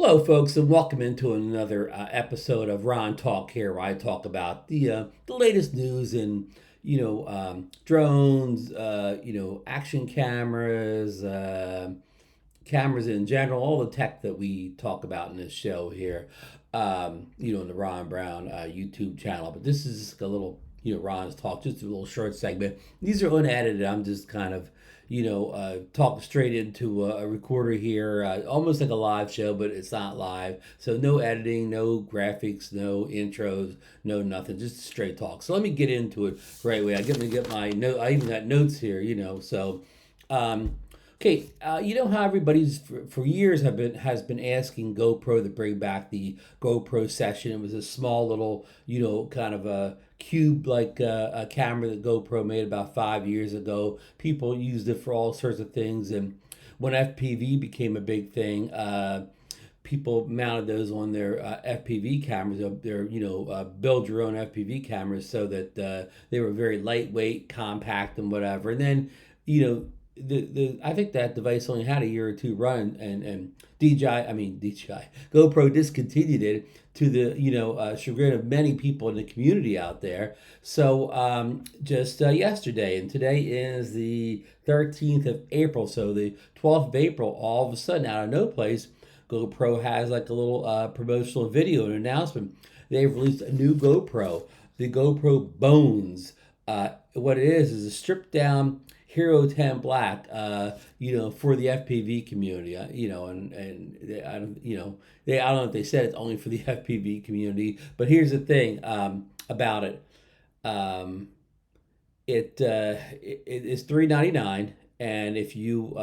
Hello, folks, and welcome into another episode of Ron Talk here, where I talk about the latest news in drones, action cameras, cameras in general, all the tech that we talk about in this show here, in the Ron Brown YouTube channel. But this is just a little, Ron's Talk, just a little short segment. These are unedited. I'm just kind of, talking straight into a recorder here, almost like a live show, but it's not live. So no editing, no graphics, no intros, no nothing, just straight talk. So let me get into it right away. I'm gonna get my note. I even got notes here, so. Um, Okay, you know how everybody's for years has been asking GoPro to bring back the GoPro Session. It was a small little, kind of a cube like a camera that GoPro made about 5 years ago. People used it for all sorts of things, and when FPV became a big thing, people mounted those on their FPV cameras, their build your own FPV cameras, so that they were very lightweight, compact, and whatever. And then you know the I think that device only had a year or two run, and DJI GoPro discontinued it to the chagrin of many people in the community out there. So just yesterday, and today is the 13th of April, so the 12th of April, all of a sudden out of no place, GoPro has like a little promotional video and announcement. They've released a new GoPro, the GoPro Bones. What it is a stripped down Hero 10 Black, for the FPV community, and they, I don't, I don't know if they said it's only for the FPV community, but here's the thing about it. Um, it is $3.99, and if you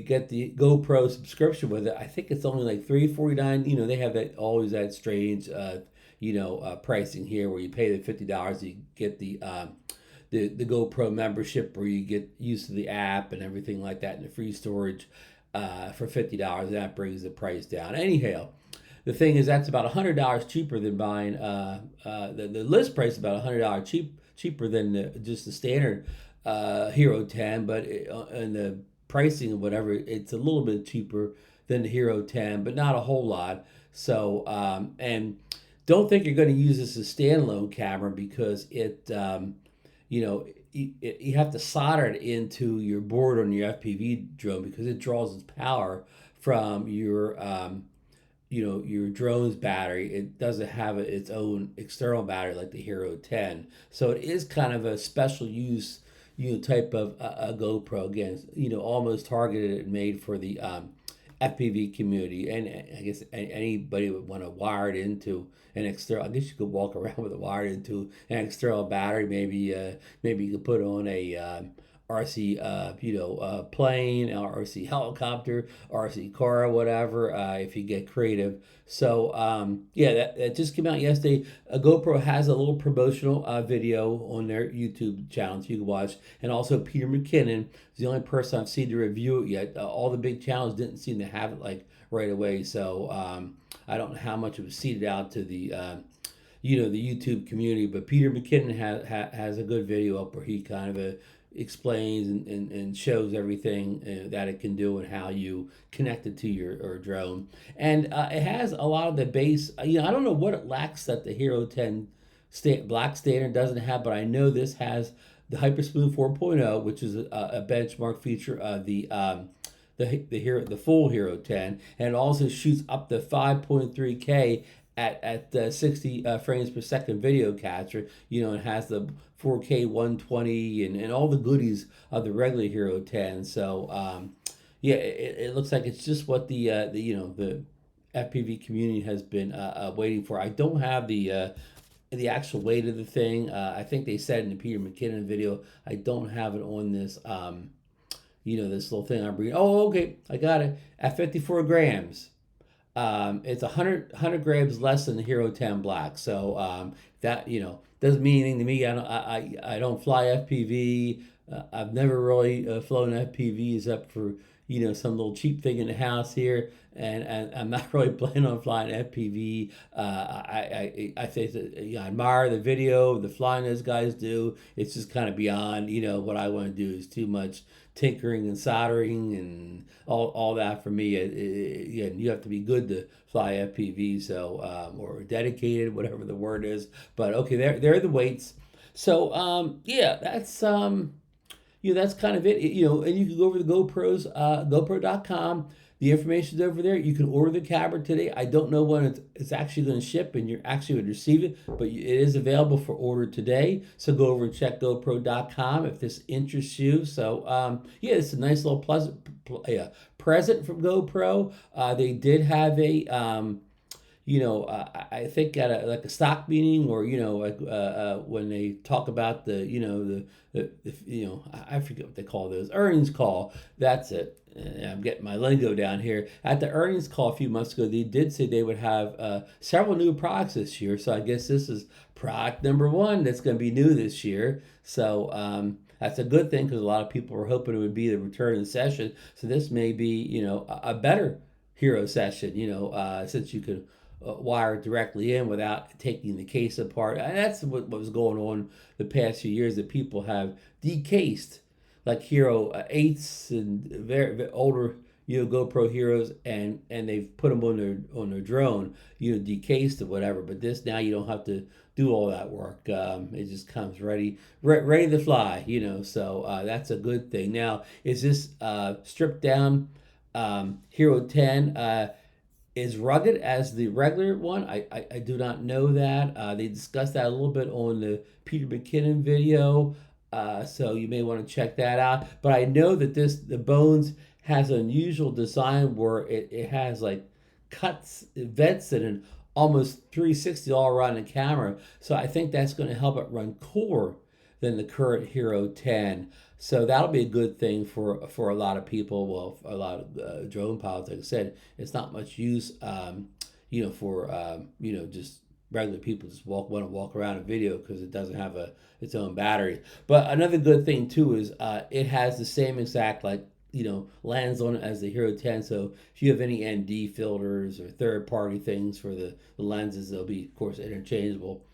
get the GoPro subscription with it, I think it's only like $3.49. They have that strange pricing here where you pay the $50, you get the GoPro membership where you get used to the app and everything like that, and the free storage for $50. That brings the price down. Anyhow, the thing is that's about $100 cheaper than buying the list price is about $100 cheaper than just the standard Hero 10, but and the pricing or whatever, it's a little bit cheaper than the Hero 10, but not a whole lot. So and don't think you're going to use this as a standalone camera, because you have to solder it into your board on your FPV drone, because it draws its power from your drone's battery. It doesn't have its own external battery like the Hero 10. So it is kind of a special use, type of a GoPro. Again, almost targeted and made for the FPV community, and I guess anybody would want to wire it into an external. I guess you could walk around with it wired into an external battery. Maybe you could put on a RC plane, RC helicopter, RC car, or whatever. If you get creative. So yeah, that just came out yesterday. GoPro has a little promotional video on their YouTube channel that you can watch, and also Peter McKinnon is the only person I've seen to review it yet. All the big channels didn't seem to have it like right away, so I don't know how much it was seeded out to the the YouTube community. But Peter McKinnon has a good video up where he kind of explains and shows everything that it can do and how you connect it to your drone. And it has a lot of the base. I don't know what it lacks that the Hero 10 Black Standard doesn't have, but I know this has the Hypersmooth 4.0, which is a benchmark feature of the full Hero 10, and it also shoots up to 5.3K at 60 frames per second video capture. It has the 4K 120 and all the goodies of the regular Hero 10. So yeah, it looks like it's just what the FPV community has been waiting for. I don't have the actual weight of the thing. I think they said in the Peter McKinnon video. I don't have it on this this little thing I'm reading. Oh, okay, I got it at 54 grams. It's 100 grams less than the Hero 10 Black. So that doesn't mean anything to me. I don't fly FPV. I've never really flown FPVs up for some little cheap thing in the house here, and I'm not really planning on flying FPV. I think that, I admire the video, the flying those guys do. It's just kind of beyond, what I want to do is too much tinkering and soldering and all that for me. Yeah, you have to be good to fly FPV, so or dedicated, whatever the word is. But okay, there are the weights. So yeah, that's kind of it. And you can go over to GoPros, GoPro.com. The information's over there. You can order the camera today. I don't know when it's actually going to ship and you're actually going to receive it, but it is available for order today. So go over and check GoPro.com if this interests you. So yeah, it's a nice little present from GoPro. They did have a I think at a stock meeting, or like when they talk about I forget what they call those, earnings call. That's it. I'm getting my lingo down here. At the earnings call a few months ago, they did say they would have several new products this year. So I guess this is product number one that's going to be new this year. So that's a good thing, because a lot of people were hoping it would be the return of the session. So this may be a better hero session. Since you could wire directly in without taking the case apart. And that's what was going on the past few years, that people have decased like Hero 8s and very, very older GoPro Heroes, and they've put them on their drone, decased or whatever. But this, now you don't have to do all that work. It just comes ready to fly. So that's a good thing. Now, is this stripped down Hero 10? Is rugged as the regular one? I do not know that. They discussed that a little bit on the Peter McKinnon video, so you may want to check that out. But I know that the Bones has an unusual design where it has like cuts, vents, and an almost 360 all around the camera. So I think that's going to help it run cooler than the current Hero 10. So that'll be a good thing for a lot of people. Well, for a lot of drone pilots, like I said, it's not much use, for just regular people just want to walk around a video, because it doesn't have its own battery. But another good thing too is it has the same exact lens on it as the Hero 10. So if you have any ND filters or third party things for the lenses, they'll be, of course, interchangeable.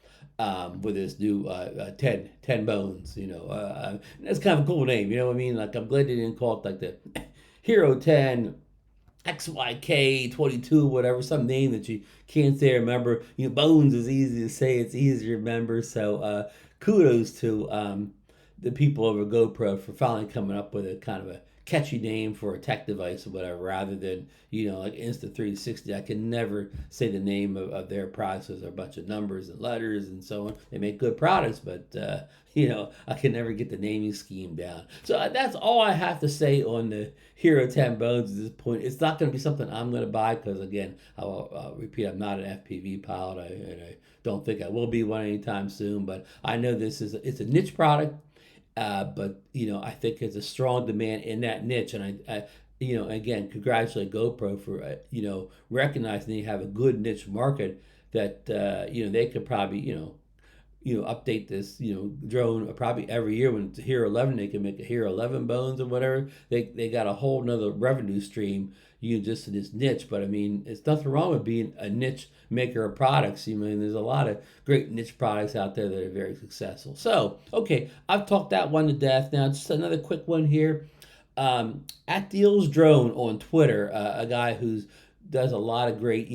With this new 10 Bones, that's kind of a cool name, you know what I mean? Like, I'm glad they didn't call it like the Hero 10 XYK22, whatever, some name that you can't say or remember. Bones is easy to say, it's easy to remember. So kudos to the people over GoPro for finally coming up with a kind of a catchy name for a tech device or whatever, rather than like Insta360. I can never say the name of their products, because they're a bunch of numbers and letters and so on. They make good products, but I can never get the naming scheme down. So that's all I have to say on the Hero 10 Bones at this point. It's not going to be something I'm going to buy, because again, I'll repeat, I'm not an FPV pilot, and I don't think I will be one anytime soon. But I know it's a niche product. But I think it's a strong demand in that niche, and I again, congratulate GoPro for recognizing they have a good niche market, that they could probably update this drone probably every year. When it's a Hero 11, they can make a Hero 11 Bones or whatever. They got a whole nother revenue stream just in this niche. But I mean, it's nothing wrong with being a niche maker of products. There's a lot of great niche products out there that are very successful. So okay, I've talked that one to death. Now just another quick one here. At Deals Drone on Twitter, a guy who's does a lot of great,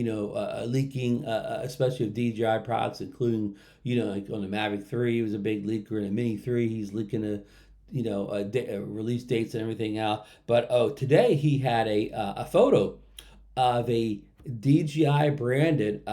leaking, especially of DJI products, including, like on the Mavic 3, he was a big leaker. In the Mini 3, he's leaking release dates and everything out. But today he had a photo of a DJI branded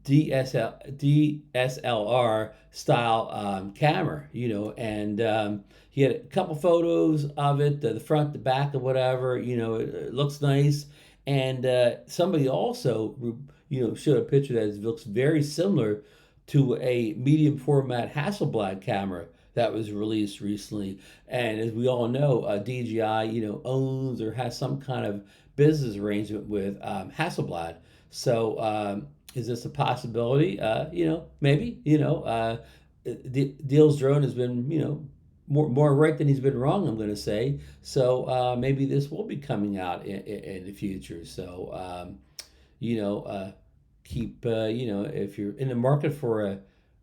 DSLR style camera, and he had a couple photos of it, the front, the back, or whatever. It looks nice. And somebody also, showed a picture that looks very similar to a medium format Hasselblad camera that was released recently. And as we all know, DJI, owns or has some kind of business arrangement with Hasselblad. So is this a possibility? Maybe. Deals Drone has been, more right than he's been wrong, I'm going to say. So maybe this will be coming out in the future. So you know, keep if you're in the market for a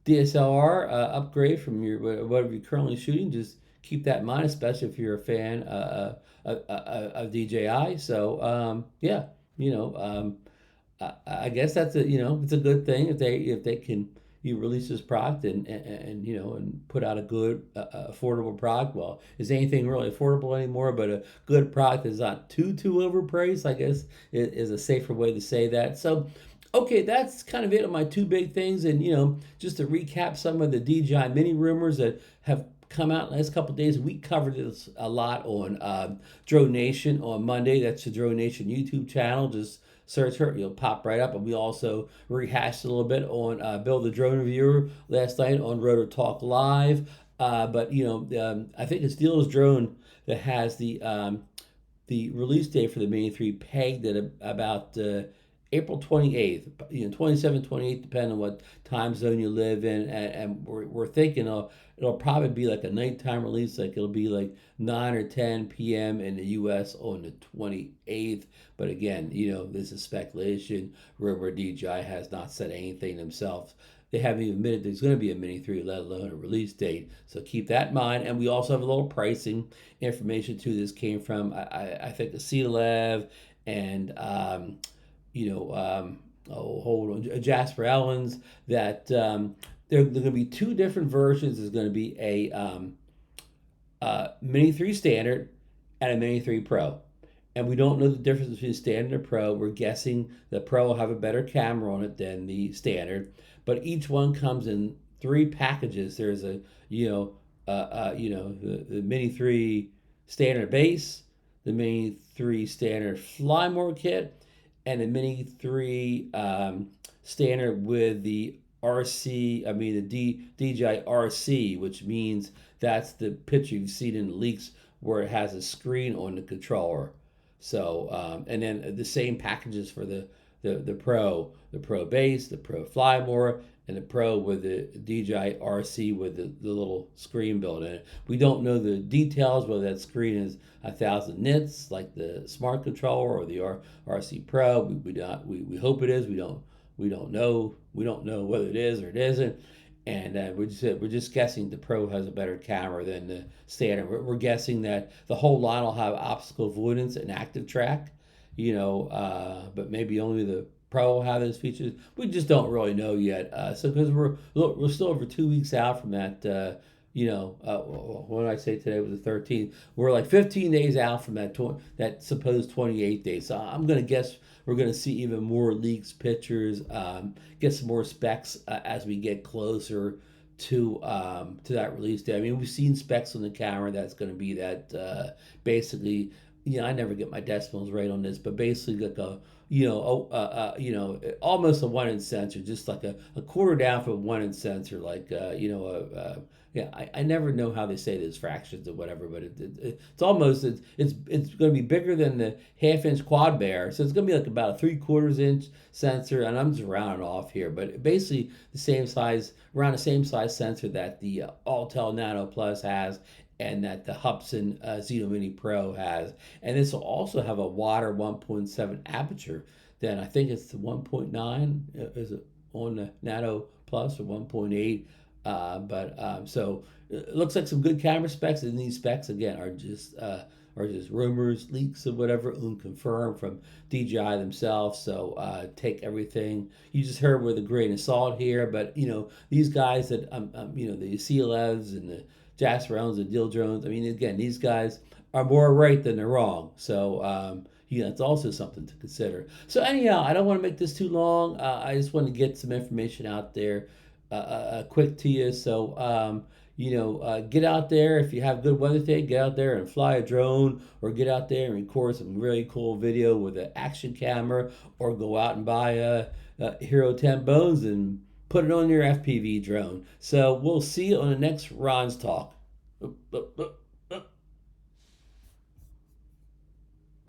DSLR upgrade from your whatever you're currently shooting, just keep that in mind, especially if you're a fan of DJI. So yeah, you know. I guess that's it's a good thing if they can you release this product and and put out a good affordable product. Well, is anything really affordable anymore? But a good product is not too overpriced. I guess is a safer way to say that. So. Okay, that's kind of it on my two big things, and just to recap some of the DJI Mini rumors that have come out in the last couple of days. We covered this a lot on Drone Nation on Monday. That's the Drone Nation YouTube channel. Just search her, you'll pop right up. And we also rehashed a little bit on Bill the Drone Reviewer last night on Rotor Talk Live. But I think it's Deal's Drone that has the release date for the Mini 3 pegged at about April 28th, 27th, 28th, depending on what time zone you live in. And we're thinking it'll probably be like a nighttime release, like it'll be like 9 or 10 p.m. in the U.S. on the 28th. But again, this is speculation. Rumor DJI has not said anything themselves. They haven't even admitted there's going to be a Mini 3, let alone a release date. So keep that in mind. And we also have a little pricing information too. This came from, I think, the CLEV and hold on, Jasper Ellens, that there are going to be two different versions. There's going to be a Mini 3 Standard and a Mini 3 Pro. And we don't know the difference between Standard and Pro. We're guessing the Pro will have a better camera on it than the Standard. But each one comes in three packages. There's the Mini 3 Standard base, the Mini 3 Standard Fly More kit, and the Mini 3 Standard with the DJI RC, which means that's the picture you've seen in the leaks where it has a screen on the controller. So, and then the same packages for the Pro base, the Pro Fly More, and the Pro with the DJI RC with the little screen built in it. We don't know the details, whether that screen is 1,000 nits like the Smart Controller or the RC Pro. We hope it is. We don't know. We don't know whether it is or it isn't. And we're just guessing the Pro has a better camera than the Standard. We're guessing that the whole line will have obstacle avoidance and active track, but maybe only the Pro will have those features. We just don't really know yet. So because we're still over 2 weeks out from that. What did I say today was the 13th? We're like 15 days out from that supposed 28 days. So I'm gonna guess we're going to see even more leaks, pictures, get some more specs as we get closer to that release day. I mean, we've seen specs on the camera that's going to be that basically. I never get my decimals right on this, but basically like almost a 1 inch sensor, just like a quarter down from a 1 inch sensor, like I never know how they say those fractions or whatever, but it's almost it's going to be bigger than the 1/2 inch quad bear, so it's going to be like about a 3/4 inch sensor, and I'm just rounding off here, but basically the same size, around the same size sensor that the Autel Nano Plus has, and that the Hubsan Zeno Mini Pro has, and this will also have a wider 1.7 aperture than I think it's the 1.9 is it on the Nano Plus or 1.8. So it looks like some good camera specs, and these specs again are just rumors, leaks, or whatever, unconfirmed from DJI themselves. So take everything you just heard with a grain of salt here. But these guys that the CLEVs and the Jasper Ellens and Deal Drones. I mean, again, these guys are more right than they're wrong. So it's also something to consider. So anyhow, I don't want to make this too long. I just want to get some information out there quick to you. So, get out there. If you have good weather today, get out there and fly a drone, or get out there and record some really cool video with an action camera, or go out and buy a Hero 10 Bones and put it on your FPV drone. So we'll see you on the next Ron's Talk.